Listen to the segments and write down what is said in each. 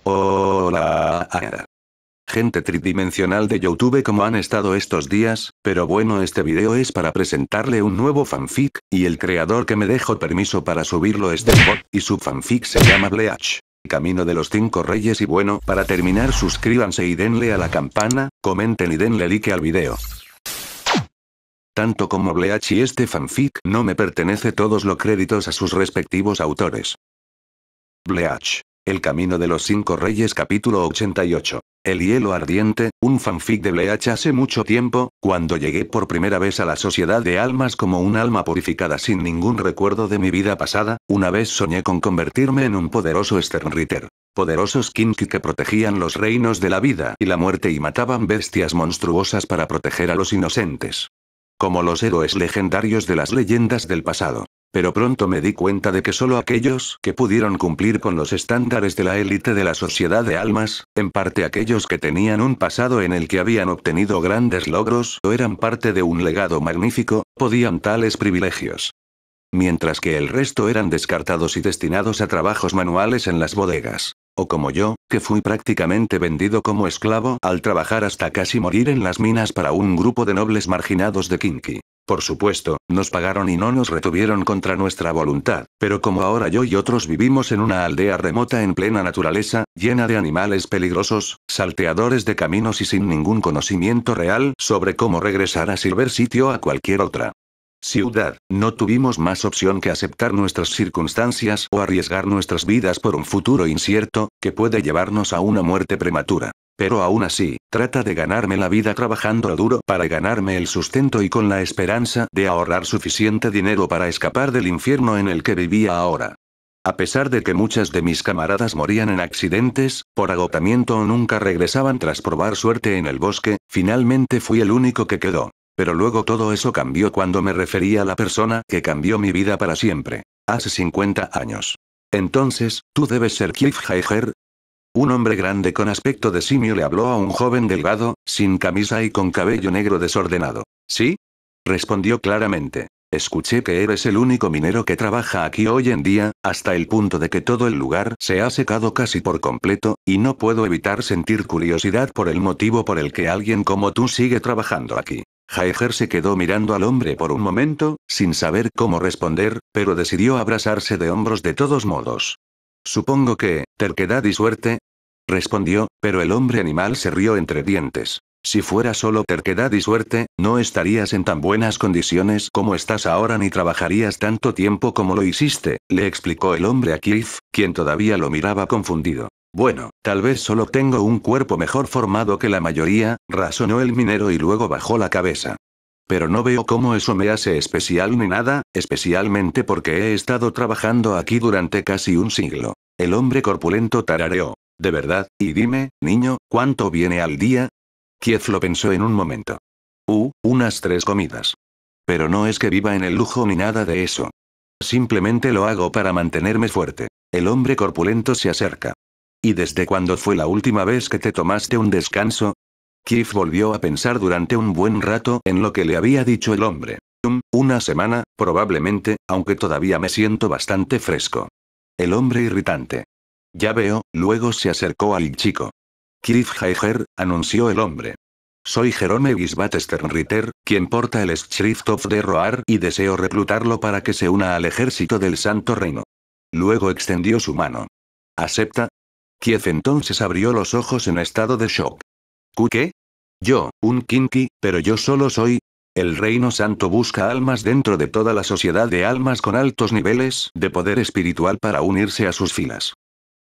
Hola. Gente tridimensional de YouTube, ¿cómo han estado estos días? Pero bueno, este video es para presentarle un nuevo fanfic, y el creador que me dejó permiso para subirlo es Delbot, y su fanfic se llama Bleach, Camino de los 5 Reyes. Y bueno, para terminar, suscríbanse y denle a la campana, comenten y denle like al video. Tanto como Bleach y este fanfic no me pertenece todos los créditos a sus respectivos autores. Bleach, El Camino de los 5 Reyes, capítulo 88. El hielo ardiente, un fanfic de Bleach hace mucho tiempo, cuando llegué por primera vez a la sociedad de almas como un alma purificada sin ningún recuerdo de mi vida pasada, una vez soñé con convertirme en un poderoso Sternritter. Poderosos Kinky que protegían los reinos de la vida y la muerte y mataban bestias monstruosas para proteger a los inocentes. Como los héroes legendarios de las leyendas del pasado. Pero pronto me di cuenta de que solo aquellos que pudieron cumplir con los estándares de la élite de la sociedad de almas, en parte aquellos que tenían un pasado en el que habían obtenido grandes logros o eran parte de un legado magnífico, podían tales privilegios. Mientras que el resto eran descartados y destinados a trabajos manuales en las bodegas. O como yo, que fui prácticamente vendido como esclavo al trabajar hasta casi morir en las minas para un grupo de nobles marginados de Kinky. Por supuesto, nos pagaron y no nos retuvieron contra nuestra voluntad, pero como ahora yo y otros vivimos en una aldea remota en plena naturaleza, llena de animales peligrosos, salteadores de caminos y sin ningún conocimiento real sobre cómo regresar a Silver City o a cualquier otra ciudad, no tuvimos más opción que aceptar nuestras circunstancias o arriesgar nuestras vidas por un futuro incierto, que puede llevarnos a una muerte prematura. Pero aún así, trata de ganarme la vida trabajando duro para ganarme el sustento y con la esperanza de ahorrar suficiente dinero para escapar del infierno en el que vivía ahora. A pesar de que muchas de mis camaradas morían en accidentes, por agotamiento o nunca regresaban tras probar suerte en el bosque, finalmente fui el único que quedó. Pero luego todo eso cambió cuando me refería a la persona que cambió mi vida para siempre. Hace 50 años. Entonces, tú debes ser Cliffhanger. Un hombre grande con aspecto de simio le habló a un joven delgado, sin camisa y con cabello negro desordenado. ¿Sí? Respondió claramente. Escuché que eres el único minero que trabaja aquí hoy en día, hasta el punto de que todo el lugar se ha secado casi por completo, y no puedo evitar sentir curiosidad por el motivo por el que alguien como tú sigue trabajando aquí. Jaeger se quedó mirando al hombre por un momento, sin saber cómo responder, pero decidió abrazarse de hombros de todos modos. Supongo que, terquedad y suerte, respondió, pero el hombre animal se rió entre dientes. Si fuera solo terquedad y suerte, no estarías en tan buenas condiciones como estás ahora ni trabajarías tanto tiempo como lo hiciste, le explicó el hombre a Cliff, quien todavía lo miraba confundido. Bueno, tal vez solo tengo un cuerpo mejor formado que la mayoría, razonó el minero y luego bajó la cabeza. Pero no veo cómo eso me hace especial ni nada, especialmente porque he estado trabajando aquí durante casi un siglo. El hombre corpulento tarareó. ¿De verdad? Y dime, niño, ¿cuánto viene al día? Kiev lo pensó en un momento. Unas 3 comidas. Pero no es que viva en el lujo ni nada de eso. Simplemente lo hago para mantenerme fuerte. El hombre corpulento se acerca. ¿Y desde cuándo fue la última vez que te tomaste un descanso? Kiev volvió a pensar durante un buen rato en lo que le había dicho el hombre. Una semana, probablemente, aunque todavía me siento bastante fresco. El hombre irritante. Ya veo, luego se acercó al chico. Cliffhanger, anunció el hombre. Soy Jerome Gisbat Sternritter, quien porta el Schrift of the Roar y deseo reclutarlo para que se una al ejército del Santo Reino. Luego extendió su mano. ¿Acepta? Kiev entonces abrió los ojos en estado de shock. ¿Qué? Yo, un Kinky, pero yo solo soy... El Reino Santo busca almas dentro de toda la sociedad de almas con altos niveles de poder espiritual para unirse a sus filas.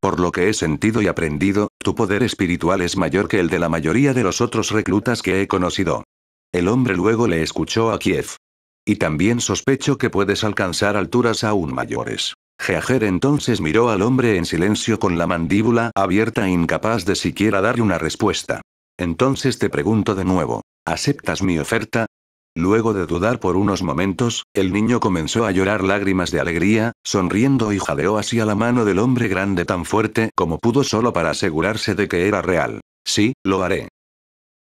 Por lo que he sentido y aprendido, tu poder espiritual es mayor que el de la mayoría de los otros reclutas que he conocido. El hombre luego le escuchó a Kiev. Y también sospecho que puedes alcanzar alturas aún mayores. Jaeger entonces miró al hombre en silencio con la mandíbula abierta e incapaz de siquiera darle una respuesta. Entonces te pregunto de nuevo, ¿aceptas mi oferta? Luego de dudar por unos momentos, el niño comenzó a llorar lágrimas de alegría, sonriendo y jadeó hacia la mano del hombre grande tan fuerte como pudo solo para asegurarse de que era real. Sí, lo haré.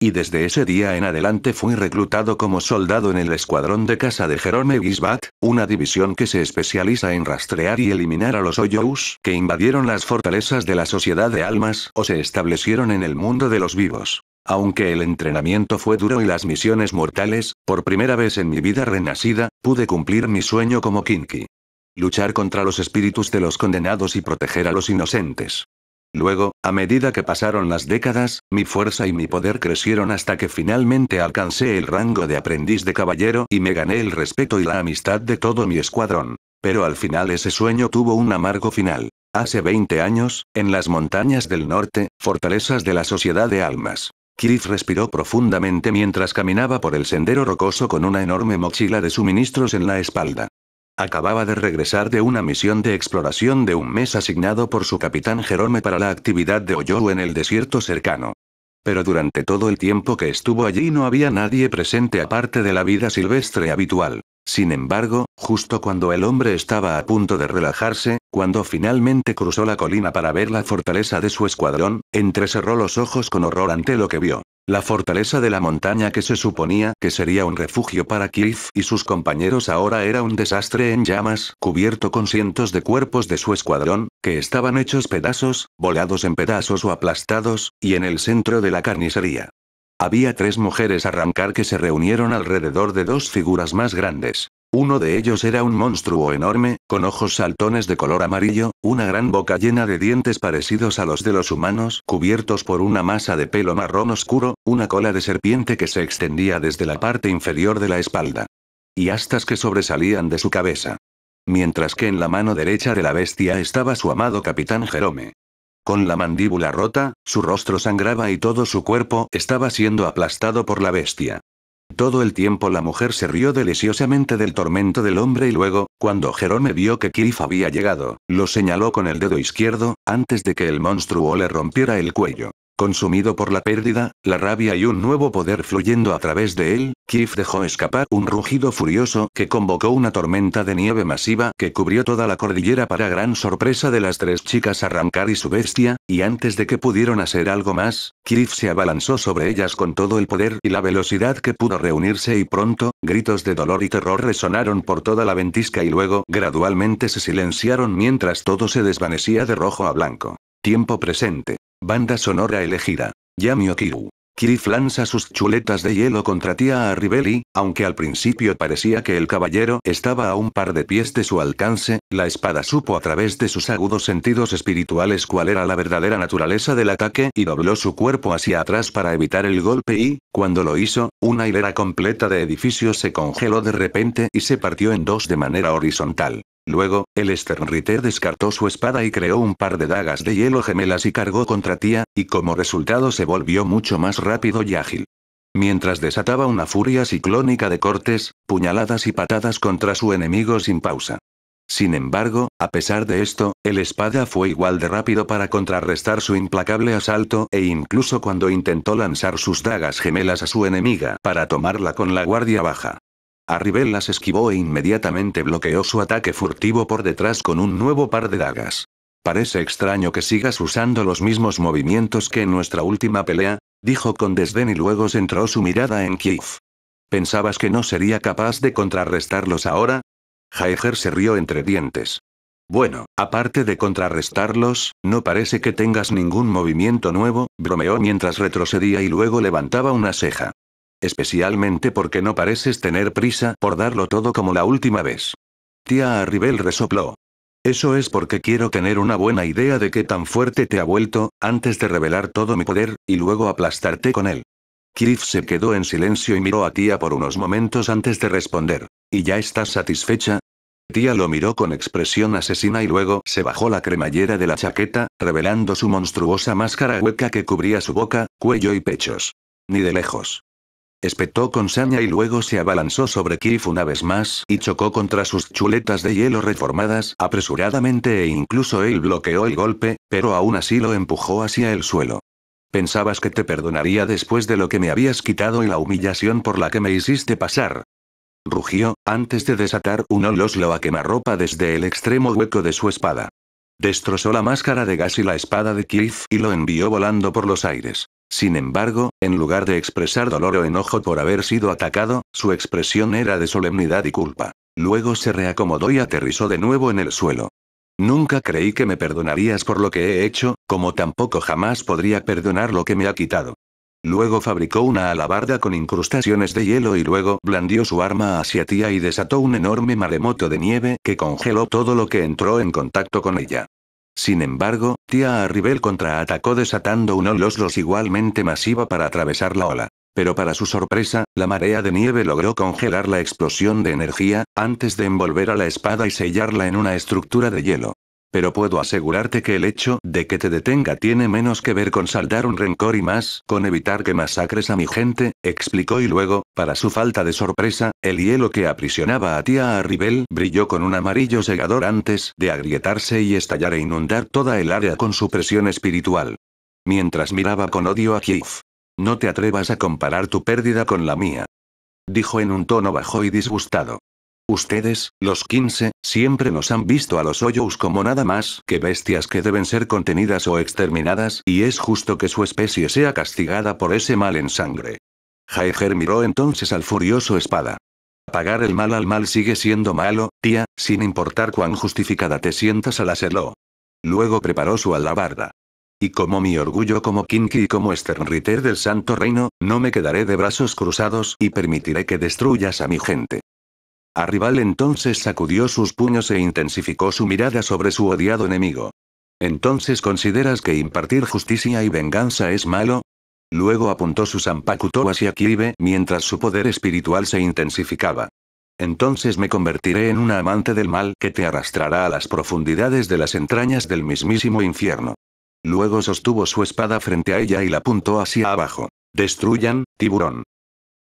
Y desde ese día en adelante fui reclutado como soldado en el escuadrón de caza de Jerome Gisbat, una división que se especializa en rastrear y eliminar a los Hoyous que invadieron las fortalezas de la Sociedad de Almas o se establecieron en el mundo de los vivos. Aunque el entrenamiento fue duro y las misiones mortales, por primera vez en mi vida renacida, pude cumplir mi sueño como Kinky. Luchar contra los espíritus de los condenados y proteger a los inocentes. Luego, a medida que pasaron las décadas, mi fuerza y mi poder crecieron hasta que finalmente alcancé el rango de aprendiz de caballero y me gané el respeto y la amistad de todo mi escuadrón. Pero al final ese sueño tuvo un amargo final. Hace 20 años, en las montañas del norte, fortalezas de la Sociedad de Almas. Cliff respiró profundamente mientras caminaba por el sendero rocoso con una enorme mochila de suministros en la espalda. Acababa de regresar de una misión de exploración de un mes asignado por su capitán Jerome para la actividad de Hoyou en el desierto cercano. Pero durante todo el tiempo que estuvo allí no había nadie presente aparte de la vida silvestre habitual. Sin embargo, justo cuando el hombre estaba a punto de relajarse, cuando finalmente cruzó la colina para ver la fortaleza de su escuadrón, entrecerró los ojos con horror ante lo que vio. La fortaleza de la montaña que se suponía que sería un refugio para Cliff y sus compañeros ahora era un desastre en llamas, cubierto con cientos de cuerpos de su escuadrón, que estaban hechos pedazos, volados en pedazos o aplastados, y en el centro de la carnicería. Había 3 mujeres arrancar que se reunieron alrededor de 2 figuras más grandes. Uno de ellos era un monstruo enorme, con ojos saltones de color amarillo, una gran boca llena de dientes parecidos a los de los humanos, cubiertos por una masa de pelo marrón oscuro, una cola de serpiente que se extendía desde la parte inferior de la espalda. Y astas que sobresalían de su cabeza. Mientras que en la mano derecha de la bestia estaba su amado capitán Jerome. Con la mandíbula rota, su rostro sangraba y todo su cuerpo estaba siendo aplastado por la bestia. Todo el tiempo la mujer se rió deliciosamente del tormento del hombre y luego, cuando Jerome vio que Cliff había llegado, lo señaló con el dedo izquierdo, antes de que el monstruo le rompiera el cuello. Consumido por la pérdida, la rabia y un nuevo poder fluyendo a través de él, Cliff dejó escapar un rugido furioso que convocó una tormenta de nieve masiva que cubrió toda la cordillera para gran sorpresa de las 3 chicas arrancar y su bestia, y antes de que pudieron hacer algo más, Cliff se abalanzó sobre ellas con todo el poder y la velocidad que pudo reunirse y pronto, gritos de dolor y terror resonaron por toda la ventisca y luego gradualmente se silenciaron mientras todo se desvanecía de rojo a blanco. Tiempo presente. Banda sonora elegida. Yami Okiru. Cliff lanza sus chuletas de hielo contra Tia Arribelli, aunque al principio parecía que el caballero estaba a un par de pies de su alcance, la espada supo a través de sus agudos sentidos espirituales cuál era la verdadera naturaleza del ataque y dobló su cuerpo hacia atrás para evitar el golpe y, cuando lo hizo, una hilera completa de edificios se congeló de repente y se partió en 2 de manera horizontal. Luego, el Sternritter descartó su espada y creó un par de dagas de hielo gemelas y cargó contra Tia, y como resultado se volvió mucho más rápido y ágil. Mientras desataba una furia ciclónica de cortes, puñaladas y patadas contra su enemigo sin pausa. Sin embargo, a pesar de esto, el espada fue igual de rápido para contrarrestar su implacable asalto e incluso cuando intentó lanzar sus dagas gemelas a su enemiga para tomarla con la guardia baja. Arribel las esquivó e inmediatamente bloqueó su ataque furtivo por detrás con un nuevo par de dagas. Parece extraño que sigas usando los mismos movimientos que en nuestra última pelea, dijo con desdén y luego centró su mirada en Cliff. ¿Pensabas que no sería capaz de contrarrestarlos ahora? Jaeger se rió entre dientes. Bueno, aparte de contrarrestarlos, no parece que tengas ningún movimiento nuevo, bromeó mientras retrocedía y luego levantaba una ceja. Especialmente porque no pareces tener prisa por darlo todo como la última vez. Tia Arribel resopló. Eso es porque quiero tener una buena idea de qué tan fuerte te ha vuelto, antes de revelar todo mi poder, y luego aplastarte con él. Cliff se quedó en silencio y miró a Tia por unos momentos antes de responder. ¿Y ya estás satisfecha? Tia lo miró con expresión asesina y luego se bajó la cremallera de la chaqueta, revelando su monstruosa máscara hueca que cubría su boca, cuello y pechos. Ni de lejos. Espetó con saña y luego se abalanzó sobre Cliff una vez más y chocó contra sus chuletas de hielo reformadas apresuradamente e incluso él bloqueó el golpe, pero aún así lo empujó hacia el suelo. ¿Pensabas que te perdonaría después de lo que me habías quitado y la humillación por la que me hiciste pasar? Rugió, antes de desatar un oloslo a quemarropa desde el extremo hueco de su espada. Destrozó la máscara de gas y la espada de Cliff y lo envió volando por los aires. Sin embargo, en lugar de expresar dolor o enojo por haber sido atacado, su expresión era de solemnidad y culpa. Luego se reacomodó y aterrizó de nuevo en el suelo. Nunca creí que me perdonarías por lo que he hecho, como tampoco jamás podría perdonar lo que me ha quitado. Luego fabricó una alabarda con incrustaciones de hielo y luego blandió su arma hacia Tia y desató un enorme maremoto de nieve que congeló todo lo que entró en contacto con ella. Sin embargo, Tia Arribel contraatacó desatando una olos igualmente masiva para atravesar la ola. Pero para su sorpresa, la marea de nieve logró congelar la explosión de energía, antes de envolver a la espada y sellarla en una estructura de hielo. Pero puedo asegurarte que el hecho de que te detenga tiene menos que ver con saldar un rencor y más con evitar que masacres a mi gente, explicó y luego, para su falta de sorpresa, el hielo que aprisionaba a Tia Arribel brilló con un amarillo cegador antes de agrietarse y estallar e inundar toda el área con su presión espiritual. Mientras miraba con odio a Keith. No te atrevas a comparar tu pérdida con la mía. Dijo en un tono bajo y disgustado. Ustedes, los 15, siempre nos han visto a los Hoyos como nada más que bestias que deben ser contenidas o exterminadas, y es justo que su especie sea castigada por ese mal en sangre. Jaeger miró entonces al furioso espada. Pagar el mal al mal sigue siendo malo, tía, sin importar cuán justificada te sientas al hacerlo. Luego preparó su alabarda. Y como mi orgullo como Kinky y como Sternritter del Santo Reino, no me quedaré de brazos cruzados y permitiré que destruyas a mi gente. Arribal entonces sacudió sus puños e intensificó su mirada sobre su odiado enemigo. ¿Entonces consideras que impartir justicia y venganza es malo? Luego apuntó su Zanpakuto hacia Kibe mientras su poder espiritual se intensificaba. Entonces me convertiré en una amante del mal que te arrastrará a las profundidades de las entrañas del mismísimo infierno. Luego sostuvo su espada frente a ella y la apuntó hacia abajo. Destruyan, tiburón.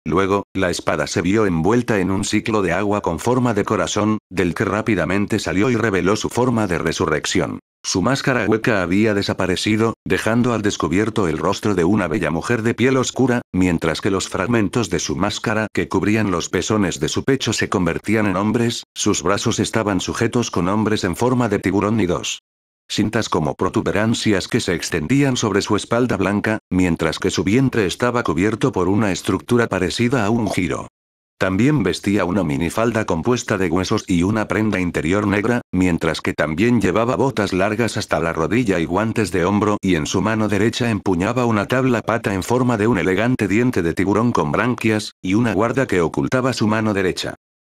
Luego, la espada se vio envuelta en un ciclo de agua con forma de corazón, del que rápidamente salió y reveló su forma de resurrección. Su máscara hueca había desaparecido, dejando al descubierto el rostro de una bella mujer de piel oscura, mientras que los fragmentos de su máscara que cubrían los pezones de su pecho se convertían en hombres, sus brazos estaban sujetos con hombres en forma de tiburón y dos cintas como protuberancias que se extendían sobre su espalda blanca, mientras que su vientre estaba cubierto por una estructura parecida a un giro. También vestía una minifalda compuesta de huesos y una prenda interior negra, mientras que también llevaba botas largas hasta la rodilla y guantes de hombro y en su mano derecha empuñaba una tabla pata en forma de un elegante diente de tiburón con branquias, y una guarda que ocultaba su mano derecha.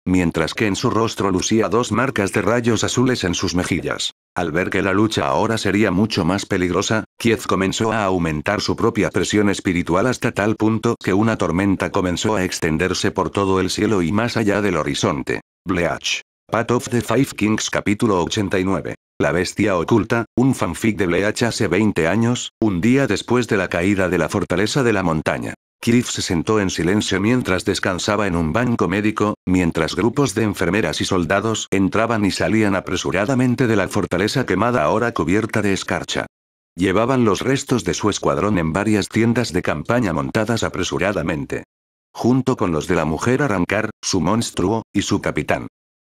Mientras que en su rostro lucía dos marcas de rayos azules en sus mejillas. Al ver que la lucha ahora sería mucho más peligrosa, Kiev comenzó a aumentar su propia presión espiritual hasta tal punto que una tormenta comenzó a extenderse por todo el cielo y más allá del horizonte. Bleach. Path of the Five Kings capítulo 89. La bestia oculta, un fanfic de Bleach hace 20 años, un día después de la caída de la fortaleza de la montaña. Kiev se sentó en silencio mientras descansaba en un banco médico, mientras grupos de enfermeras y soldados entraban y salían apresuradamente de la fortaleza quemada ahora cubierta de escarcha. Llevaban los restos de su escuadrón en varias tiendas de campaña montadas apresuradamente. Junto con los de la mujer Arrancar, su monstruo, y su capitán.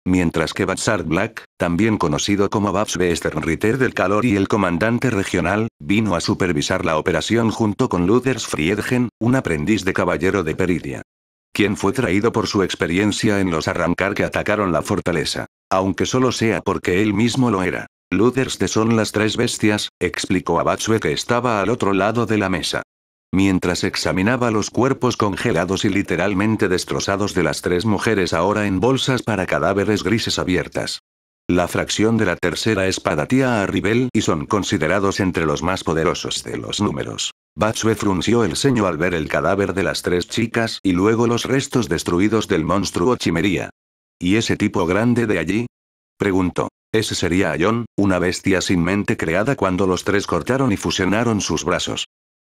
Mientras que Batsar Black, también conocido como Babs B. Sternritter del Calor y el comandante regional, vino a supervisar la operación junto con Luthers Friedgen, un aprendiz de caballero de Peridia. Quien fue traído por su experiencia en los Arrancar que atacaron la fortaleza. Aunque solo sea porque él mismo lo era. Luthers de son las tres bestias, explicó a Batsue que estaba al otro lado de la mesa. Mientras examinaba los cuerpos congelados y literalmente destrozados de las tres mujeres ahora en bolsas para cadáveres grises abiertas. La fracción de la tercera espada Tia Arribel y son considerados entre los más poderosos de los números. Batsue frunció el ceño al ver el cadáver de las tres chicas y luego los restos destruidos del monstruo Chimería. ¿Y ese tipo grande de allí? Preguntó. Ese sería Aion, una bestia sin mente creada cuando los tres cortaron y fusionaron sus brazos.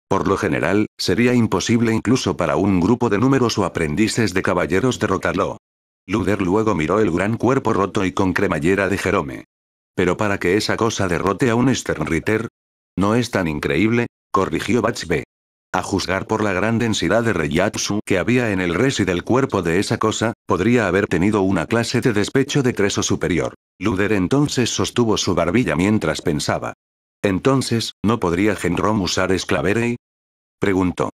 Por lo general, sería imposible incluso para un grupo de números o aprendices de caballeros derrotarlo. Luther luego miró el gran cuerpo roto y con cremallera de Jerome. Pero para que esa cosa derrote a un Sternritter. ¿No es tan increíble? Corrigió Batsbe. A juzgar por la gran densidad de Reiyatsu que había en el res y del cuerpo de esa cosa, podría haber tenido una clase de despecho de 3 o superior. Luther entonces sostuvo su barbilla mientras pensaba. Entonces, ¿no podría Genrom usar Sclaverei? Preguntó.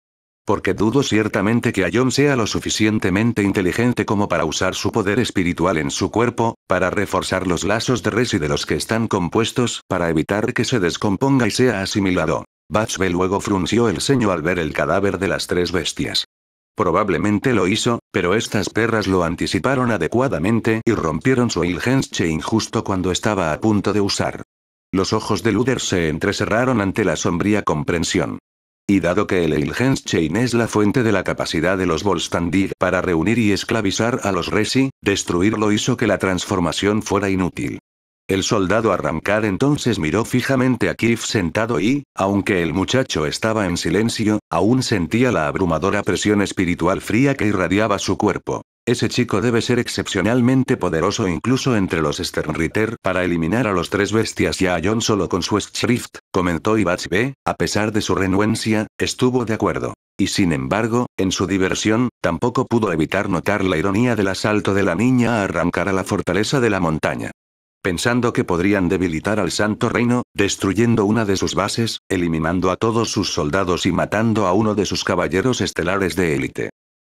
Porque dudo ciertamente que Aion sea lo suficientemente inteligente como para usar su poder espiritual en su cuerpo, para reforzar los lazos de Resi de los que están compuestos, para evitar que se descomponga y sea asimilado. Batshbe luego frunció el ceño al ver el cadáver de las tres bestias. Probablemente lo hizo, pero estas perras lo anticiparon adecuadamente y rompieron su Ilgenschein justo cuando estaba a punto de usar. Los ojos de Luder se entrecerraron ante la sombría comprensión. Y dado que el Ilgenschein es la fuente de la capacidad de los Volstandig para reunir y esclavizar a los Resi, destruirlo hizo que la transformación fuera inútil. El soldado Arramcar entonces miró fijamente a Kif sentado y, aunque el muchacho estaba en silencio, aún sentía la abrumadora presión espiritual fría que irradiaba su cuerpo. Ese chico debe ser excepcionalmente poderoso incluso entre los Sternritter para eliminar a los tres bestias y a Aion solo con su Schrift, comentó y Batshbe, a pesar de su renuencia, estuvo de acuerdo. Y sin embargo, en su diversión, tampoco pudo evitar notar la ironía del asalto de la niña a arrancar a la fortaleza de la montaña. Pensando que podrían debilitar al Santo Reino, destruyendo una de sus bases, eliminando a todos sus soldados y matando a uno de sus caballeros estelares de élite.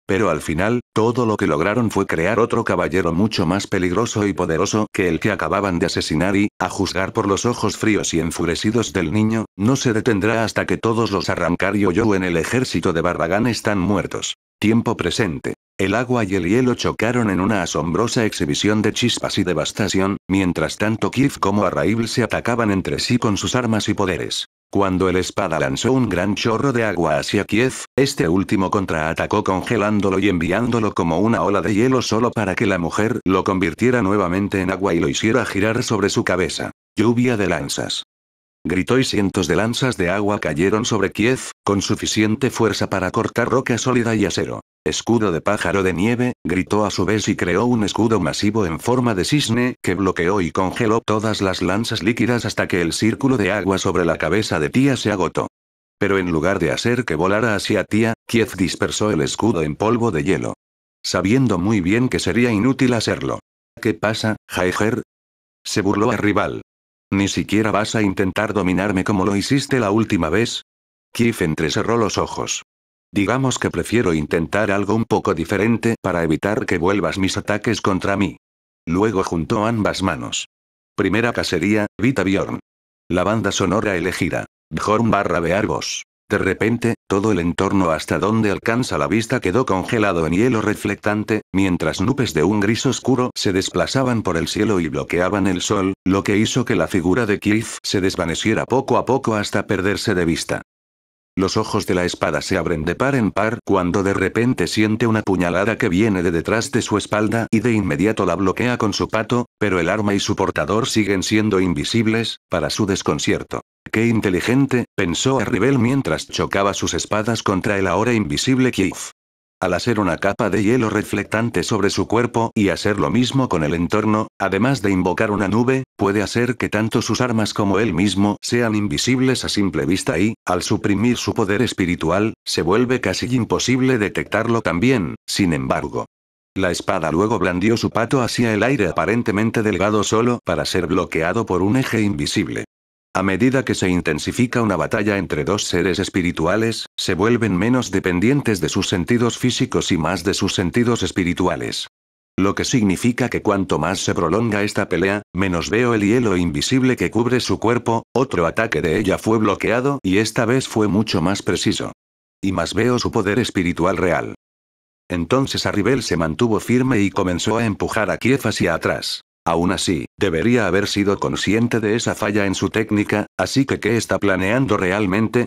Pero al final, todo lo que lograron fue crear otro caballero mucho más peligroso y poderoso que el que acababan de asesinar y, a juzgar por los ojos fríos y enfurecidos del niño, no se detendrá hasta que todos los Arrancar y Oyo en el ejército de Barbagán están muertos. Tiempo presente. El agua y el hielo chocaron en una asombrosa exhibición de chispas y devastación, mientras tanto Kif como Arraibl se atacaban entre sí con sus armas y poderes. Cuando el espada lanzó un gran chorro de agua hacia Kiev, este último contraatacó congelándolo y enviándolo como una ola de hielo solo para que la mujer lo convirtiera nuevamente en agua y lo hiciera girar sobre su cabeza. Lluvia de lanzas. Gritó y cientos de lanzas de agua cayeron sobre Kiev, con suficiente fuerza para cortar roca sólida y acero. Escudo de pájaro de nieve, gritó a su vez y creó un escudo masivo en forma de cisne que bloqueó y congeló todas las lanzas líquidas hasta que el círculo de agua sobre la cabeza de Tía se agotó. Pero en lugar de hacer que volara hacia Tía, Kiev dispersó el escudo en polvo de hielo. Sabiendo muy bien que sería inútil hacerlo. ¿Qué pasa, Jaeger? Se burló a rival. ¿Ni siquiera vas a intentar dominarme como lo hiciste la última vez? Kiev entrecerró los ojos. Digamos que prefiero intentar algo un poco diferente para evitar que vuelvas mis ataques contra mí. Luego juntó ambas manos. Primera cacería, Vita Bjorn. La banda sonora elegida. Bjorn/Bearbos. De repente, todo el entorno hasta donde alcanza la vista quedó congelado en hielo reflectante, mientras nubes de un gris oscuro se desplazaban por el cielo y bloqueaban el sol, lo que hizo que la figura de Kiev se desvaneciera poco a poco hasta perderse de vista. Los ojos de la espada se abren de par en par cuando de repente siente una puñalada que viene de detrás de su espalda y de inmediato la bloquea con su pato, pero el arma y su portador siguen siendo invisibles, para su desconcierto. ¡Qué inteligente!, pensó Arribel mientras chocaba sus espadas contra el ahora invisible Kiev. Al hacer una capa de hielo reflectante sobre su cuerpo y hacer lo mismo con el entorno, además de invocar una nube, puede hacer que tanto sus armas como él mismo sean invisibles a simple vista y, al suprimir su poder espiritual, se vuelve casi imposible detectarlo también, sin embargo. La espada luego blandió su pato hacia el aire aparentemente delgado solo para ser bloqueado por un eje invisible. A medida que se intensifica una batalla entre dos seres espirituales, se vuelven menos dependientes de sus sentidos físicos y más de sus sentidos espirituales. Lo que significa que cuanto más se prolonga esta pelea, menos veo el hielo invisible que cubre su cuerpo. Otro ataque de ella fue bloqueado y esta vez fue mucho más preciso. Y más veo su poder espiritual real. Entonces Arribel se mantuvo firme y comenzó a empujar a Kiev hacia atrás. Aún así, debería haber sido consciente de esa falla en su técnica, así que ¿qué está planeando realmente?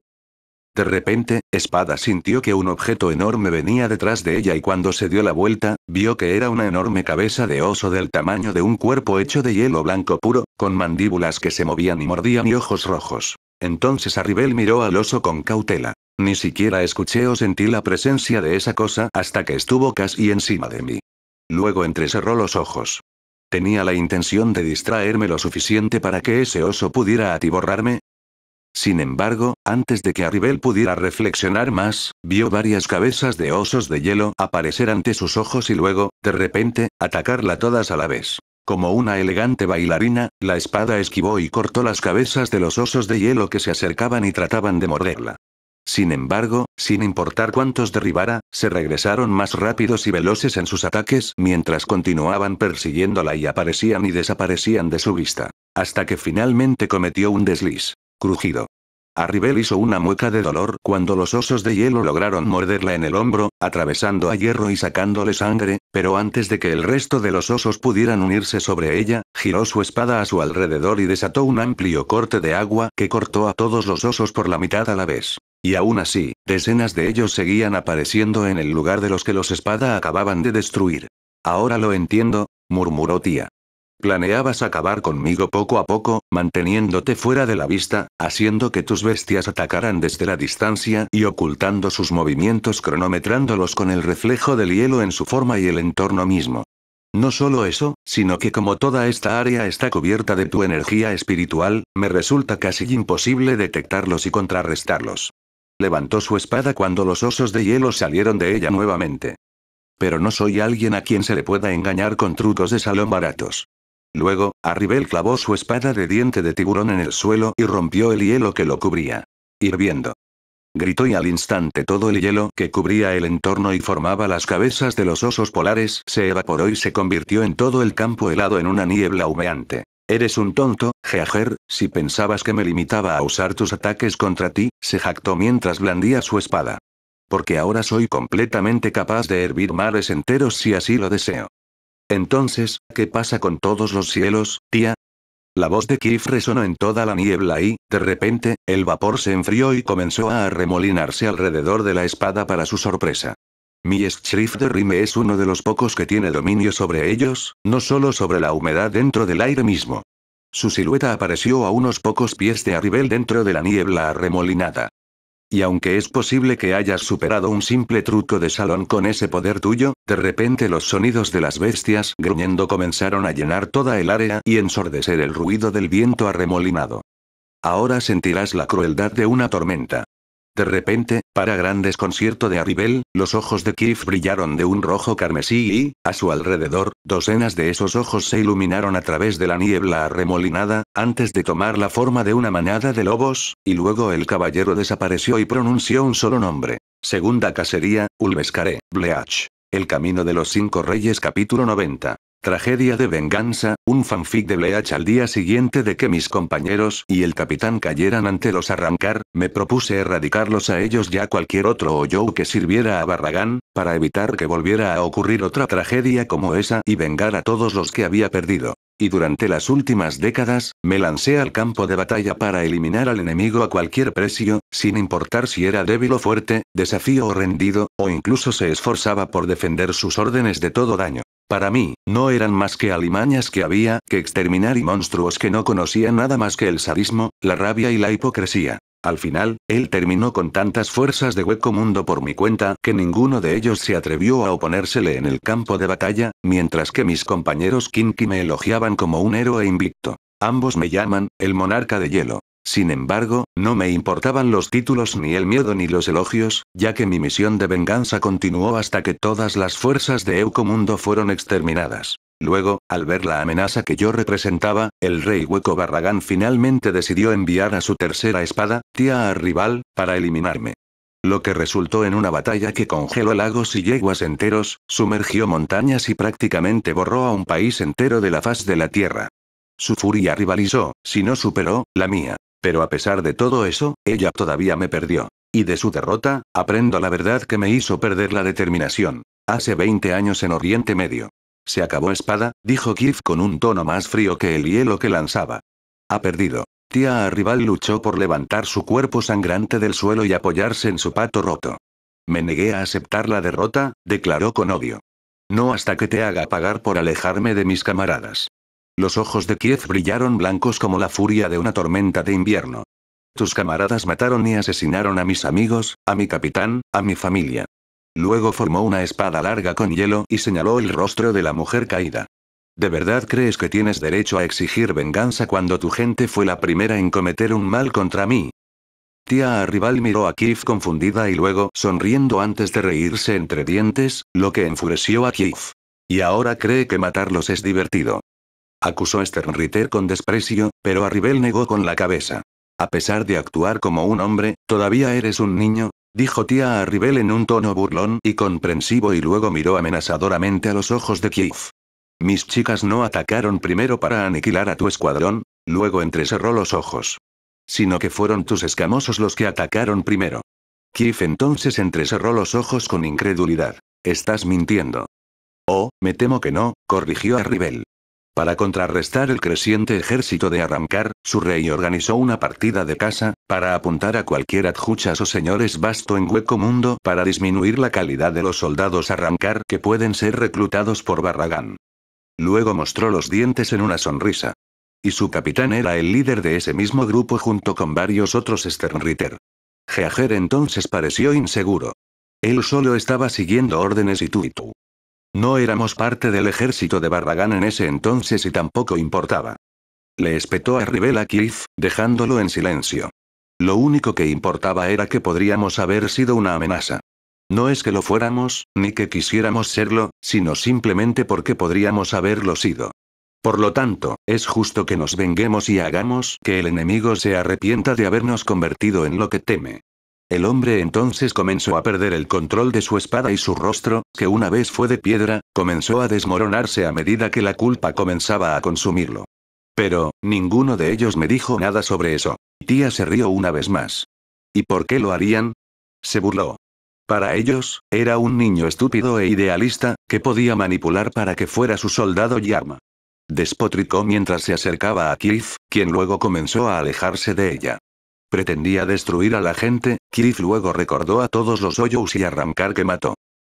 De repente, Espada sintió que un objeto enorme venía detrás de ella y cuando se dio la vuelta, vio que era una enorme cabeza de oso del tamaño de un cuerpo hecho de hielo blanco puro, con mandíbulas que se movían y mordían y ojos rojos. Entonces Arribel miró al oso con cautela. Ni siquiera escuché o sentí la presencia de esa cosa hasta que estuvo casi encima de mí. Luego entrecerró los ojos. ¿Tenía la intención de distraerme lo suficiente para que ese oso pudiera atiborrarme? Sin embargo, antes de que Arribel pudiera reflexionar más, vio varias cabezas de osos de hielo aparecer ante sus ojos y luego, de repente, atacarla todas a la vez. Como una elegante bailarina, la espada esquivó y cortó las cabezas de los osos de hielo que se acercaban y trataban de morderla. Sin embargo, sin importar cuántos derribara, se regresaron más rápidos y veloces en sus ataques mientras continuaban persiguiéndola y aparecían y desaparecían de su vista. Hasta que finalmente cometió un desliz. Crujido. Arribel hizo una mueca de dolor cuando los osos de hielo lograron morderla en el hombro, atravesando a Hierro y sacándole sangre, pero antes de que el resto de los osos pudieran unirse sobre ella, giró su espada a su alrededor y desató un amplio corte de agua que cortó a todos los osos por la mitad a la vez. Y aún así, decenas de ellos seguían apareciendo en el lugar de los que los espada acababan de destruir. Ahora lo entiendo, murmuró Tía. Planeabas acabar conmigo poco a poco, manteniéndote fuera de la vista, haciendo que tus bestias atacaran desde la distancia y ocultando sus movimientos cronometrándolos con el reflejo del hielo en su forma y el entorno mismo. No solo eso, sino que como toda esta área está cubierta de tu energía espiritual, me resulta casi imposible detectarlos y contrarrestarlos. Levantó su espada cuando los osos de hielo salieron de ella nuevamente. Pero no soy alguien a quien se le pueda engañar con trucos de salón baratos. Luego, Arribel clavó su espada de diente de tiburón en el suelo y rompió el hielo que lo cubría. Hirviendo. Gritó y al instante todo el hielo que cubría el entorno y formaba las cabezas de los osos polares se evaporó y se convirtió en todo el campo helado en una niebla humeante. Eres un tonto, Geager, si pensabas que me limitaba a usar tus ataques contra ti, se jactó mientras blandía su espada. Porque ahora soy completamente capaz de hervir mares enteros si así lo deseo. Entonces, ¿qué pasa con todos los cielos, tía? La voz de Kif resonó en toda la niebla y, de repente, el vapor se enfrió y comenzó a arremolinarse alrededor de la espada para su sorpresa. Mi Schrift de Rime es uno de los pocos que tiene dominio sobre ellos, no solo sobre la humedad dentro del aire mismo. Su silueta apareció a unos pocos pies de Arribel dentro de la niebla arremolinada. Y aunque es posible que hayas superado un simple truco de salón con ese poder tuyo, de repente los sonidos de las bestias gruñendo comenzaron a llenar toda el área y ensordecer el ruido del viento arremolinado. Ahora sentirás la crueldad de una tormenta. De repente, para gran desconcierto de Arribel, los ojos de Kif brillaron de un rojo carmesí y, a su alrededor, docenas de esos ojos se iluminaron a través de la niebla arremolinada, antes de tomar la forma de una manada de lobos, y luego el caballero desapareció y pronunció un solo nombre. Segunda cacería, Ulvescare, Bleach. El camino de los 5 reyes capítulo 90. Tragedia de venganza, un fanfic de Bleach. Al día siguiente de que mis compañeros y el capitán cayeran ante los Arrancar, me propuse erradicarlos a ellos y a cualquier otro Oyou que sirviera a Barragán, para evitar que volviera a ocurrir otra tragedia como esa y vengar a todos los que había perdido. Y durante las últimas décadas, me lancé al campo de batalla para eliminar al enemigo a cualquier precio, sin importar si era débil o fuerte, desafío o rendido, o incluso se esforzaba por defender sus órdenes de todo daño. Para mí, no eran más que alimañas que había que exterminar y monstruos que no conocían nada más que el sadismo, la rabia y la hipocresía. Al final, él terminó con tantas fuerzas de hueco mundo por mi cuenta que ninguno de ellos se atrevió a oponérsele en el campo de batalla, mientras que mis compañeros Kinky me elogiaban como un héroe invicto. Ambos me llaman, el monarca de hielo. Sin embargo, no me importaban los títulos ni el miedo ni los elogios, ya que mi misión de venganza continuó hasta que todas las fuerzas de Eucomundo fueron exterminadas. Luego, al ver la amenaza que yo representaba, el rey Hueco Barragán finalmente decidió enviar a su tercera espada, Tía Arribal, para eliminarme. Lo que resultó en una batalla que congeló lagos y yeguas enteros, sumergió montañas y prácticamente borró a un país entero de la faz de la tierra. Su furia rivalizó, si no superó, la mía. Pero a pesar de todo eso, ella todavía me perdió. Y de su derrota, aprendo la verdad que me hizo perder la determinación. Hace 20 años en Oriente Medio. Se acabó espada, dijo Kif con un tono más frío que el hielo que lanzaba. Ha perdido. Tía Arribal luchó por levantar su cuerpo sangrante del suelo y apoyarse en su pato roto. Me negué a aceptar la derrota, declaró con odio. No hasta que te haga pagar por alejarme de mis camaradas. Los ojos de Kiev brillaron blancos como la furia de una tormenta de invierno. Tus camaradas mataron y asesinaron a mis amigos, a mi capitán, a mi familia. Luego formó una espada larga con hielo y señaló el rostro de la mujer caída. ¿De verdad crees que tienes derecho a exigir venganza cuando tu gente fue la primera en cometer un mal contra mí? Tía Arribal miró a Kiev confundida y luego sonriendo antes de reírse entre dientes, lo que enfureció a Kiev. Y ahora cree que matarlos es divertido. Acusó Sternritter con desprecio, pero Arribel negó con la cabeza. A pesar de actuar como un hombre, ¿todavía eres un niño?, dijo tía Arribel en un tono burlón y comprensivo y luego miró amenazadoramente a los ojos de Kiev. Mis chicas no atacaron primero para aniquilar a tu escuadrón, luego entrecerró los ojos. Sino que fueron tus escamosos los que atacaron primero. Kiev entonces entrecerró los ojos con incredulidad. Estás mintiendo. Oh, me temo que no, corrigió Arribel. Para contrarrestar el creciente ejército de Arrancar, su rey organizó una partida de caza, para apuntar a cualquier adjuchas o señores vasto en hueco mundo para disminuir la calidad de los soldados Arrancar que pueden ser reclutados por Barragán. Luego mostró los dientes en una sonrisa. Y su capitán era el líder de ese mismo grupo junto con varios otros Sternritter. Geager entonces pareció inseguro. Él solo estaba siguiendo órdenes y tú. No éramos parte del ejército de Barragán en ese entonces y tampoco importaba. Le espetó a Arribel a Kiev, dejándolo en silencio. Lo único que importaba era que podríamos haber sido una amenaza. No es que lo fuéramos, ni que quisiéramos serlo, sino simplemente porque podríamos haberlo sido. Por lo tanto, es justo que nos venguemos y hagamos que el enemigo se arrepienta de habernos convertido en lo que teme. El hombre entonces comenzó a perder el control de su espada y su rostro, que una vez fue de piedra, comenzó a desmoronarse a medida que la culpa comenzaba a consumirlo. Pero, ninguno de ellos me dijo nada sobre eso. Tía se rió una vez más. ¿Y por qué lo harían? Se burló. Para ellos, era un niño estúpido e idealista, que podía manipular para que fuera su soldado y arma. Despotricó mientras se acercaba a Kiev, quien luego comenzó a alejarse de ella. Pretendía destruir a la gente, Kiev luego recordó a todos los Hoyos y Arrancar que mató.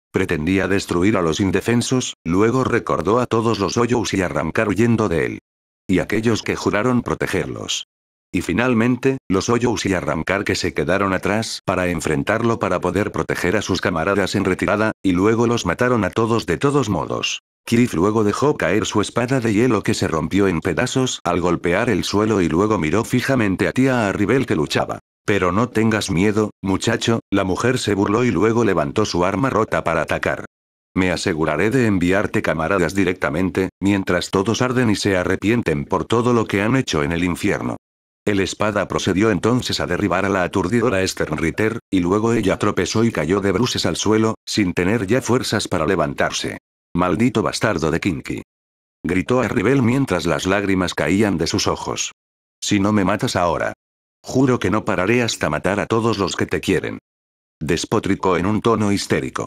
Pretendía destruir a los indefensos, luego recordó a todos los Hoyos y Arrancar huyendo de él. Y aquellos que juraron protegerlos. Y finalmente, los Hoyos y Arrancar que se quedaron atrás para enfrentarlo para poder proteger a sus camaradas en retirada, y luego los mataron a todos de todos modos. Kiev luego dejó caer su espada de hielo que se rompió en pedazos al golpear el suelo y luego miró fijamente a tía Arribel que luchaba. Pero no tengas miedo, muchacho, la mujer se burló y luego levantó su arma rota para atacar. Me aseguraré de enviarte camaradas directamente, mientras todos arden y se arrepienten por todo lo que han hecho en el infierno. El espada procedió entonces a derribar a la aturdidora Sternritter, y luego ella tropezó y cayó de bruces al suelo, sin tener ya fuerzas para levantarse. Maldito bastardo de Kinky. Gritó Arribel mientras las lágrimas caían de sus ojos. Si no me matas ahora. Juro que no pararé hasta matar a todos los que te quieren. Despotricó en un tono histérico.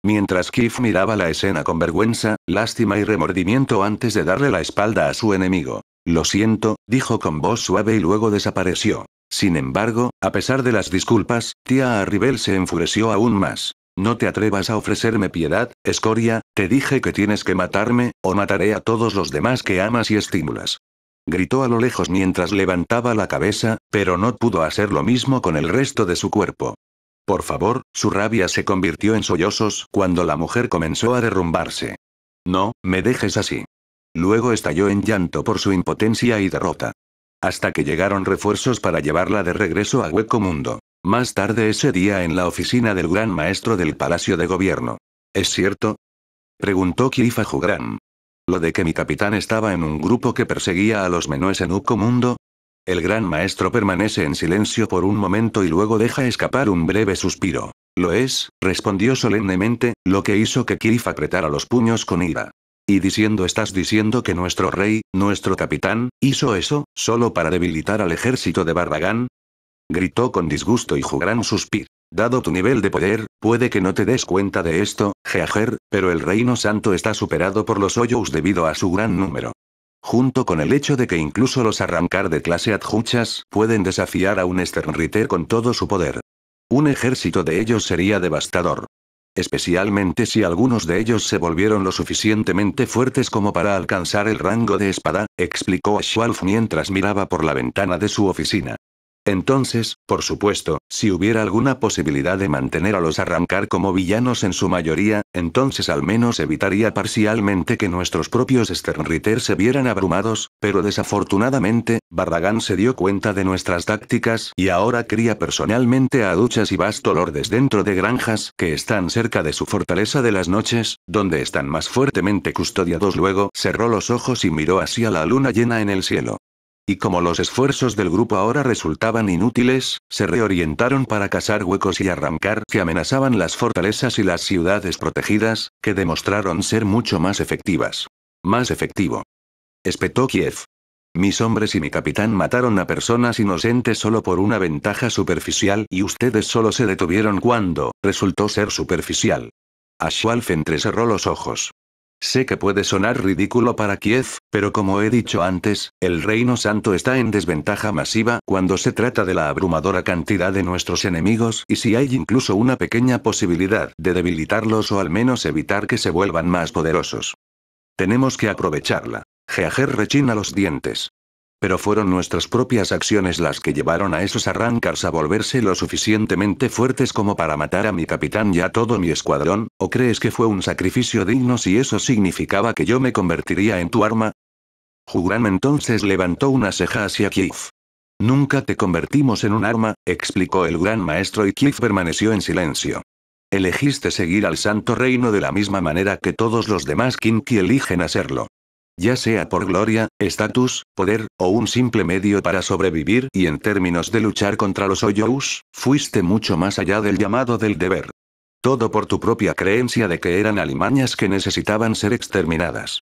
Mientras Kiev miraba la escena con vergüenza, lástima y remordimiento antes de darle la espalda a su enemigo. Lo siento, dijo con voz suave y luego desapareció. Sin embargo, a pesar de las disculpas, tía Arribel se enfureció aún más. No te atrevas a ofrecerme piedad, escoria, te dije que tienes que matarme, o mataré a todos los demás que amas y estimulas. Gritó a lo lejos mientras levantaba la cabeza, pero no pudo hacer lo mismo con el resto de su cuerpo. Por favor, su rabia se convirtió en sollozos cuando la mujer comenzó a derrumbarse. No, me dejes así. Luego estalló en llanto por su impotencia y derrota. Hasta que llegaron refuerzos para llevarla de regreso a Hueco Mundo. Más tarde ese día en la oficina del gran maestro del Palacio de Gobierno. ¿Es cierto?, preguntó Kiev a Jugran. ¿Lo de que mi capitán estaba en un grupo que perseguía a los menúes en Hueco Mundo? El gran maestro permanece en silencio por un momento y luego deja escapar un breve suspiro. Lo es, respondió solemnemente, lo que hizo que Kiev apretara los puños con ira. Y estás diciendo que nuestro rey, nuestro capitán, hizo eso, solo para debilitar al ejército de Barragán. Gritó con disgusto y Jugran suspiró. Dado tu nivel de poder, puede que no te des cuenta de esto, Geager, pero el reino santo está superado por los Hoyos debido a su gran número. Junto con el hecho de que incluso los Arrancar de clase adjuchas pueden desafiar a un Sternritter con todo su poder. Un ejército de ellos sería devastador. Especialmente si algunos de ellos se volvieron lo suficientemente fuertes como para alcanzar el rango de espada, explicó Schwalf mientras miraba por la ventana de su oficina. Entonces, por supuesto, si hubiera alguna posibilidad de mantener a los Arrancar como villanos en su mayoría, entonces al menos evitaría parcialmente que nuestros propios Sternritter se vieran abrumados, pero desafortunadamente, Barragán se dio cuenta de nuestras tácticas y ahora cría personalmente a duchas y vasto lordes dentro de granjas que están cerca de su fortaleza de las noches, donde están más fuertemente custodiados. Luego cerró los ojos y miró hacia la luna llena en el cielo. Y como los esfuerzos del grupo ahora resultaban inútiles, se reorientaron para cazar huecos y arrancar que amenazaban las fortalezas y las ciudades protegidas, que demostraron ser mucho más efectivas. Más efectivo. Espetó Kiev. Mis hombres y mi capitán mataron a personas inocentes solo por una ventaja superficial y ustedes solo se detuvieron cuando resultó ser superficial. Ashwalf entrecerró los ojos. Sé que puede sonar ridículo para Kiev, pero como he dicho antes, el Reino Santo está en desventaja masiva cuando se trata de la abrumadora cantidad de nuestros enemigos y si hay incluso una pequeña posibilidad de debilitarlos o al menos evitar que se vuelvan más poderosos. Tenemos que aprovecharla. Heager rechina los dientes. Pero fueron nuestras propias acciones las que llevaron a esos arrancars a volverse lo suficientemente fuertes como para matar a mi capitán y a todo mi escuadrón, ¿o crees que fue un sacrificio digno si eso significaba que yo me convertiría en tu arma? Jugram entonces levantó una ceja hacia Kiev. Nunca te convertimos en un arma, explicó el gran maestro y Kiev permaneció en silencio. Elegiste seguir al Santo Reino de la misma manera que todos los demás Kinki eligen hacerlo. Ya sea por gloria, estatus, poder, o un simple medio para sobrevivir y en términos de luchar contra los Hoyous, fuiste mucho más allá del llamado del deber. Todo por tu propia creencia de que eran alimañas que necesitaban ser exterminadas.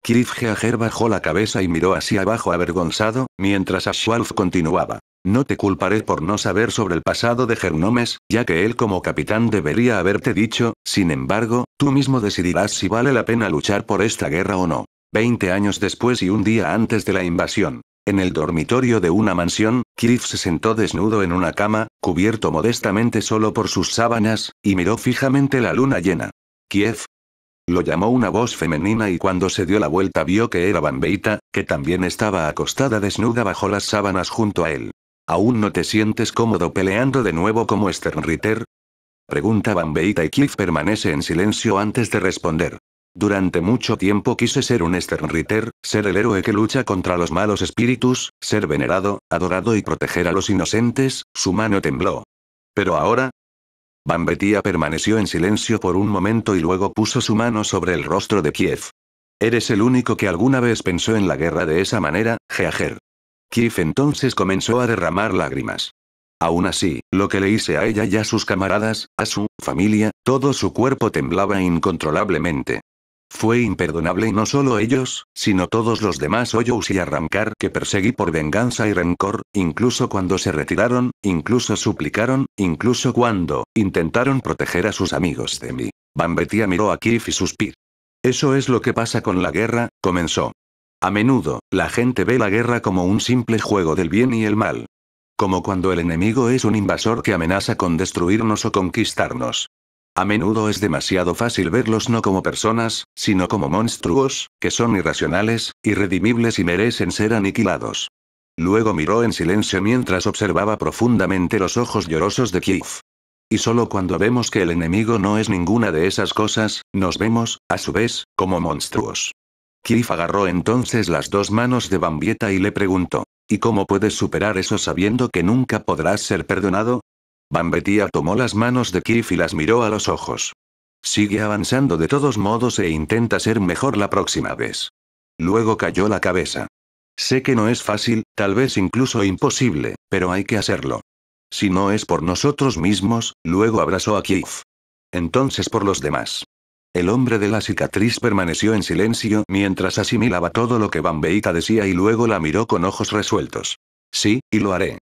Kiev Heager bajó la cabeza y miró hacia abajo avergonzado, mientras Ashwalf continuaba. No te culparé por no saber sobre el pasado de Gernomes, ya que él como capitán debería haberte dicho, sin embargo, tú mismo decidirás si vale la pena luchar por esta guerra o no. 20 años después y un día antes de la invasión. En el dormitorio de una mansión, Kiev se sentó desnudo en una cama, cubierto modestamente solo por sus sábanas, y miró fijamente la luna llena. Kiev. Lo llamó una voz femenina y cuando se dio la vuelta vio que era Bambeita, que también estaba acostada desnuda bajo las sábanas junto a él. ¿Aún no te sientes cómodo peleando de nuevo como Sternritter? Pregunta Bambeita y Kiev permanece en silencio antes de responder. Durante mucho tiempo quise ser un Sternritter, ser el héroe que lucha contra los malos espíritus, ser venerado, adorado y proteger a los inocentes, su mano tembló. ¿Pero ahora? Bambetia permaneció en silencio por un momento y luego puso su mano sobre el rostro de Kiev. Eres el único que alguna vez pensó en la guerra de esa manera, Heager. Kiev entonces comenzó a derramar lágrimas. Aún así, lo que le hice a ella y a sus camaradas, a su familia, todo su cuerpo temblaba incontrolablemente. Fue imperdonable y no solo ellos, sino todos los demás Hoyous y Arrancar que perseguí por venganza y rencor, incluso cuando se retiraron, incluso suplicaron, incluso cuando intentaron proteger a sus amigos de mí. Bambetia miró a Kiev y suspiró. Eso es lo que pasa con la guerra, comenzó. A menudo, la gente ve la guerra como un simple juego del bien y el mal. Como cuando el enemigo es un invasor que amenaza con destruirnos o conquistarnos. A menudo es demasiado fácil verlos no como personas, sino como monstruos, que son irracionales, irredimibles y merecen ser aniquilados. Luego miró en silencio mientras observaba profundamente los ojos llorosos de Kiev. Y solo cuando vemos que el enemigo no es ninguna de esas cosas, nos vemos, a su vez, como monstruos. Kiev agarró entonces las dos manos de Bambeita y le preguntó, ¿y cómo puedes superar eso sabiendo que nunca podrás ser perdonado? Bambetia tomó las manos de Kiev y las miró a los ojos. Sigue avanzando de todos modos e intenta ser mejor la próxima vez. Luego cayó la cabeza. Sé que no es fácil, tal vez incluso imposible, pero hay que hacerlo. Si no es por nosotros mismos, luego abrazó a Kiev. Entonces por los demás. El hombre de la cicatriz permaneció en silencio mientras asimilaba todo lo que Bambeita decía y luego la miró con ojos resueltos. Sí, y lo haré.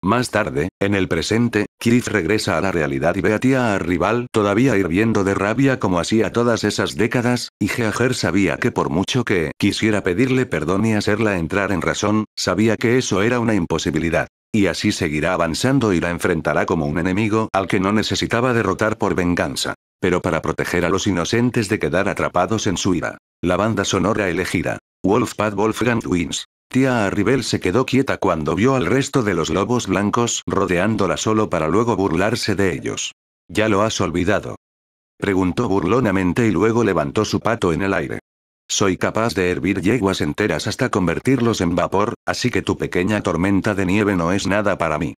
Más tarde, en el presente, Kiev regresa a la realidad y ve a tía rival todavía hirviendo de rabia como hacía todas esas décadas, y Heager sabía que por mucho que quisiera pedirle perdón y hacerla entrar en razón, sabía que eso era una imposibilidad. Y así seguirá avanzando y la enfrentará como un enemigo al que no necesitaba derrotar por venganza. Pero para proteger a los inocentes de quedar atrapados en su ira. La banda sonora elegida. Wolfpack Wolfgang Wins. Tía Arribel se quedó quieta cuando vio al resto de los lobos blancos rodeándola solo para luego burlarse de ellos. ¿Ya lo has olvidado? Preguntó burlonamente y luego levantó su pato en el aire. Soy capaz de hervir yeguas enteras hasta convertirlos en vapor, así que tu pequeña tormenta de nieve no es nada para mí.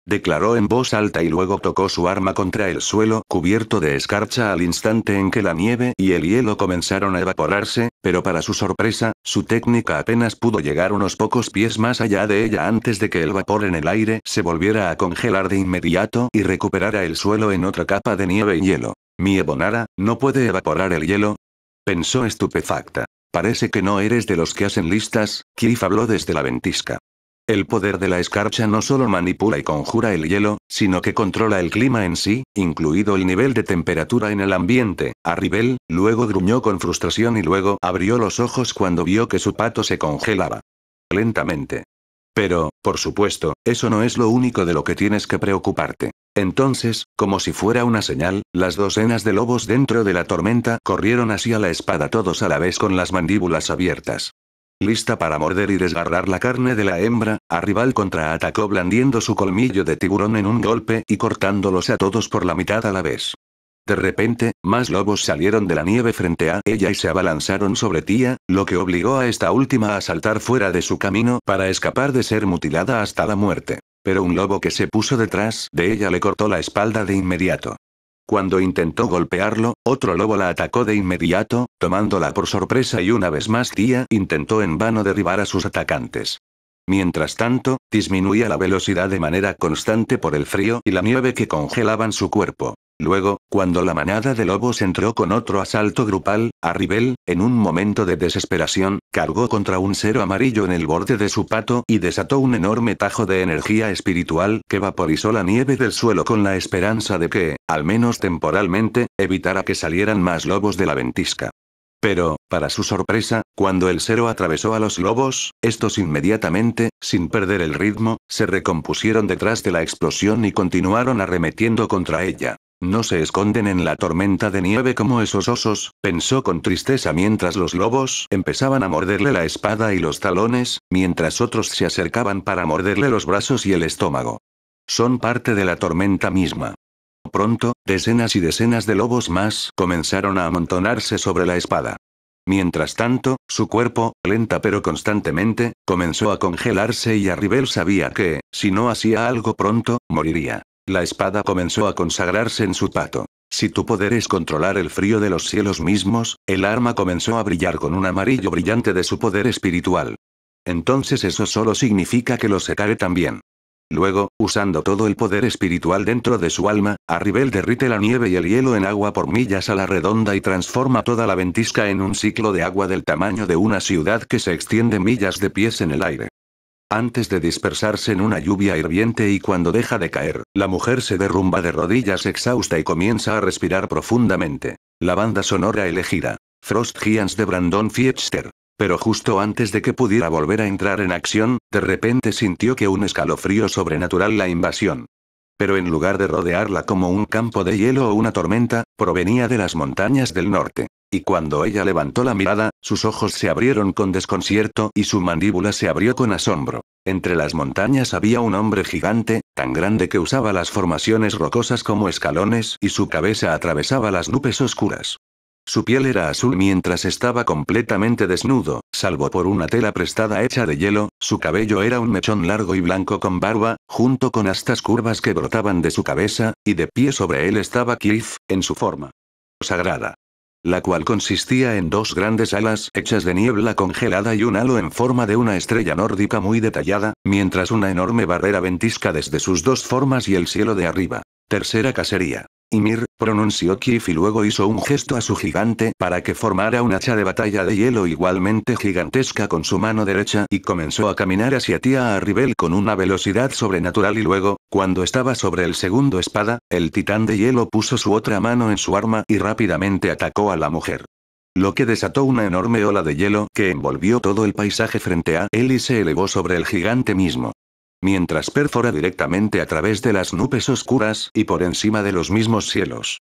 declaró en voz alta y luego tocó su arma contra el suelo cubierto de escarcha al instante en que la nieve y el hielo comenzaron a evaporarse, pero para su sorpresa, su técnica apenas pudo llegar unos pocos pies más allá de ella antes de que el vapor en el aire se volviera a congelar de inmediato y recuperara el suelo en otra capa de nieve y hielo. «Mi Ebonara, ¿no puede evaporar el hielo?», pensó estupefacta. «Parece que no eres de los que hacen listas», Cliff habló desde la ventisca. El poder de la escarcha no solo manipula y conjura el hielo, sino que controla el clima en sí, incluido el nivel de temperatura en el ambiente. Arribel, luego gruñó con frustración y luego abrió los ojos cuando vio que su pato se congelaba. Lentamente. Pero, por supuesto, eso no es lo único de lo que tienes que preocuparte. Entonces, como si fuera una señal, las docenas de lobos dentro de la tormenta corrieron hacia la espada todos a la vez con las mandíbulas abiertas. Lista para morder y desgarrar la carne de la hembra, Arribal contraatacó blandiendo su colmillo de tiburón en un golpe y cortándolos a todos por la mitad a la vez. De repente, más lobos salieron de la nieve frente a ella y se abalanzaron sobre Tia, lo que obligó a esta última a saltar fuera de su camino para escapar de ser mutilada hasta la muerte. Pero un lobo que se puso detrás de ella le cortó la espalda de inmediato. Cuando intentó golpearlo, otro lobo la atacó de inmediato, tomándola por sorpresa y una vez más Tia intentó en vano derribar a sus atacantes. Mientras tanto, disminuía la velocidad de manera constante por el frío y la nieve que congelaban su cuerpo. Luego, cuando la manada de lobos entró con otro asalto grupal, Arribel, en un momento de desesperación, cargó contra un cero amarillo en el borde de su pato y desató un enorme tajo de energía espiritual que vaporizó la nieve del suelo con la esperanza de que, al menos temporalmente, evitara que salieran más lobos de la ventisca. Pero, para su sorpresa, cuando el cero atravesó a los lobos, estos inmediatamente, sin perder el ritmo, se recompusieron detrás de la explosión y continuaron arremetiendo contra ella. «No se esconden en la tormenta de nieve como esos osos», pensó con tristeza mientras los lobos empezaban a morderle la espada y los talones, mientras otros se acercaban para morderle los brazos y el estómago. Son parte de la tormenta misma. Pronto, decenas y decenas de lobos más comenzaron a amontonarse sobre la espada. Mientras tanto, su cuerpo, lenta pero constantemente, comenzó a congelarse y Arribel sabía que, si no hacía algo pronto, moriría. La espada comenzó a consagrarse en su pato. Si tu poder es controlar el frío de los cielos mismos, el arma comenzó a brillar con un amarillo brillante de su poder espiritual. Entonces eso solo significa que lo secaré también. Luego, usando todo el poder espiritual dentro de su alma, Arribel derrite la nieve y el hielo en agua por millas a la redonda y transforma toda la ventisca en un ciclo de agua del tamaño de una ciudad que se extiende millas de pies en el aire. Antes de dispersarse en una lluvia hirviente y cuando deja de caer, la mujer se derrumba de rodillas exhausta y comienza a respirar profundamente. La banda sonora elegida. Frost Giants de Brandon Fiedster. Pero justo antes de que pudiera volver a entrar en acción, de repente sintió que un escalofrío sobrenatural la invasión. Pero en lugar de rodearla como un campo de hielo o una tormenta, provenía de las montañas del norte. Y cuando ella levantó la mirada, sus ojos se abrieron con desconcierto y su mandíbula se abrió con asombro. Entre las montañas había un hombre gigante, tan grande que usaba las formaciones rocosas como escalones y su cabeza atravesaba las nubes oscuras. Su piel era azul mientras estaba completamente desnudo, salvo por una tela prestada hecha de hielo, su cabello era un mechón largo y blanco con barba, junto con astas curvas que brotaban de su cabeza, y de pie sobre él estaba Cliff, en su forma sagrada. La cual consistía en dos grandes alas hechas de niebla congelada y un halo en forma de una estrella nórdica muy detallada, mientras una enorme barrera ventisca desde sus dos formas y el cielo de arriba. Tercera cacería. Ymir, pronunció Cliff y luego hizo un gesto a su gigante para que formara un hacha de batalla de hielo igualmente gigantesca con su mano derecha y comenzó a caminar hacia Tia Arribel con una velocidad sobrenatural y luego, cuando estaba sobre el segundo espada, el titán de hielo puso su otra mano en su arma y rápidamente atacó a la mujer. Lo que desató una enorme ola de hielo que envolvió todo el paisaje frente a él y se elevó sobre el gigante mismo. Mientras perfora directamente a través de las nubes oscuras y por encima de los mismos cielos.